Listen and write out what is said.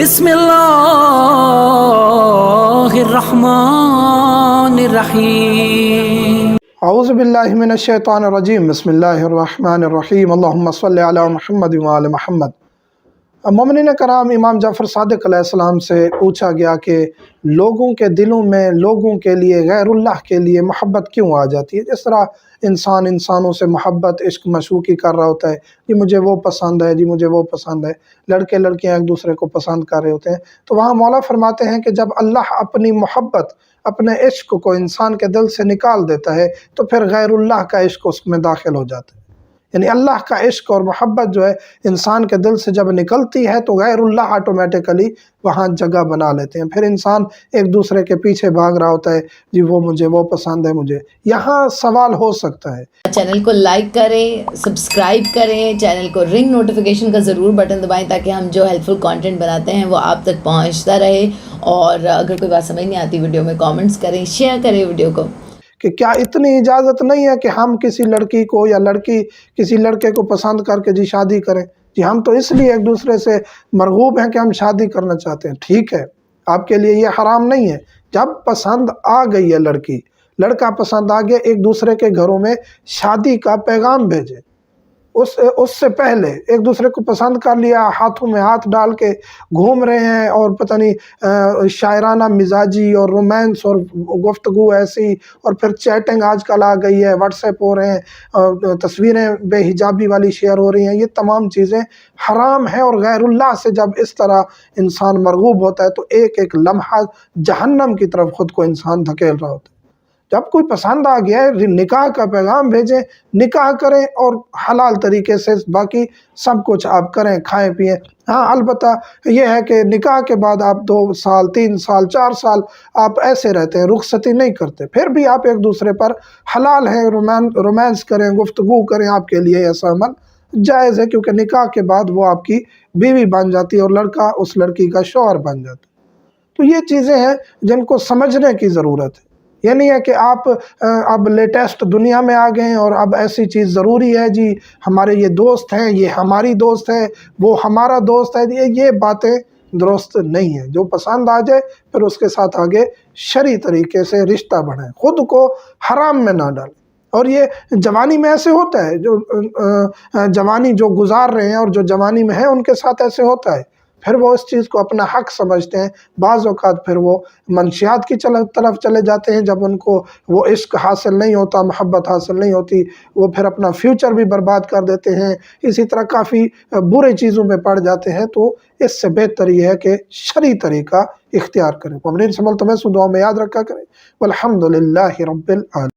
बिस्मिल्लाहिर्रहमानिर्रहीम। औज़ु बिल्लाहि मिनश्शैतानिर्रजीम। बिस्मिल्लाहिर्रहमानिर्रहीम। अल्लाहुम्मा सल्लि अला मुहम्मद व आले मुहम्मद। मोमिनीन कराम, इमाम जाफ़र सादिक़ अलैहिस्सलाम से पूछा गया कि लोगों के दिलों में लोगों के लिए गैरुल्लाह के लिए मोहब्बत क्यों आ जाती है। जिस तरह इंसान इंसानों से मोहब्बत इश्क मशूक़ी कर रहा होता है, जी मुझे वो पसंद है, जी मुझे वो पसंद है, लड़के लड़कियां एक दूसरे को पसंद कर रहे होते हैं, तो वहाँ मौला फरमाते हैं कि जब अल्लाह अपनी मोहब्बत अपने इश्क को इंसान के दिल से निकाल देता है तो फिर गैरुल्लाह का इश्क उसमें दाखिल हो जाता है। यानी अल्लाह का इश्क और मोहब्बत जो है इंसान के दिल से जब निकलती है तो गैरुल्लाह ऑटोमेटिकली वहाँ जगह बना लेते हैं। फिर इंसान एक दूसरे के पीछे भाग रहा होता है, जी वो मुझे वो पसंद है मुझे। यहाँ सवाल हो सकता है, चैनल को लाइक करें, सब्सक्राइब करें, चैनल को रिंग नोटिफिकेशन का ज़रूर बटन दबाएं ताकि हम जो हेल्पफुल कंटेंट बनाते हैं वो आप तक पहुंचता रहे। और अगर कोई बात समझ नहीं आती वीडियो में कमेंट्स करें, शेयर करें वीडियो को। कि क्या इतनी इजाज़त नहीं है कि हम किसी लड़की को या लड़की किसी लड़के को पसंद करके जी शादी करें। जी हम तो इसलिए एक दूसरे से मरगूब हैं कि हम शादी करना चाहते हैं। ठीक है, आपके लिए ये हराम नहीं है। जब पसंद आ गई है लड़की, लड़का पसंद आ गया, एक दूसरे के घरों में शादी का पैगाम भेजे। उससे पहले एक दूसरे को पसंद कर लिया, हाथों में हाथ डाल के घूम रहे हैं और पता नहीं शायराना मिजाजी और रोमांस और गुफ्तगू ऐसी, और फिर चैटिंग आजकल आ गई है, व्हाट्सएप हो रहे हैं, तस्वीरें बेहिजाबी वाली शेयर हो रही हैं। ये तमाम चीज़ें हराम है। और गैरुल्लाह से जब इस तरह इंसान मरगूब होता है तो एक एक लम्हा जहन्नम की तरफ ख़ुद को इंसान धकेल रहा होता है। जब कोई पसंद आ गया है, निकाह का पैगाम भेजें, निकाह करें और हलाल तरीके से बाकी सब कुछ आप करें, खाएं पिएं। हाँ, अलबत्ता यह है कि निकाह के बाद आप 2 साल 3 साल 4 साल आप ऐसे रहते हैं, रुखसती नहीं करते, फिर भी आप एक दूसरे पर हलाल हैं, रोमांस करें, गुफ्तगू करें, आपके लिए ऐसा अमल जायज़ है, क्योंकि निकाह के बाद वो आपकी बीवी बन जाती है और लड़का उस लड़की का शौहर बन जाता है। तो ये चीज़ें हैं जिनको समझने की ज़रूरत है। ये नहीं है कि आप अब लेटेस्ट दुनिया में आ गए हैं और अब ऐसी चीज़ ज़रूरी है, जी हमारे ये दोस्त हैं, ये हमारी दोस्त है, वो हमारा दोस्त है। ये बातें दुरुस्त नहीं है। जो पसंद आ जाए फिर उसके साथ आगे शरई तरीके से रिश्ता बढ़ाएं, ख़ुद को हराम में ना डालें। और ये जवानी में ऐसे होता है, जो जवानी जो गुजार रहे हैं और जो जवानी में है उनके साथ ऐसे होता है। फिर वो इस चीज़ को अपना हक समझते हैं, बाज़ औक़ात फिर वो मंशियात की तरफ चले जाते हैं। जब उनको वो इश्क हासिल नहीं होता, मोहब्बत हासिल नहीं होती, वो फिर अपना फ्यूचर भी बर्बाद कर देते हैं, इसी तरह काफ़ी बुरे चीज़ों में पड़ जाते हैं। तो इससे बेहतर ये है कि शरई तरीका इख्तियार करें। मुमिनीन समझ तो मैं दुआ में याद रखा करें। वल्हम्दुलिल्लाहि रब्बिल आलमीन।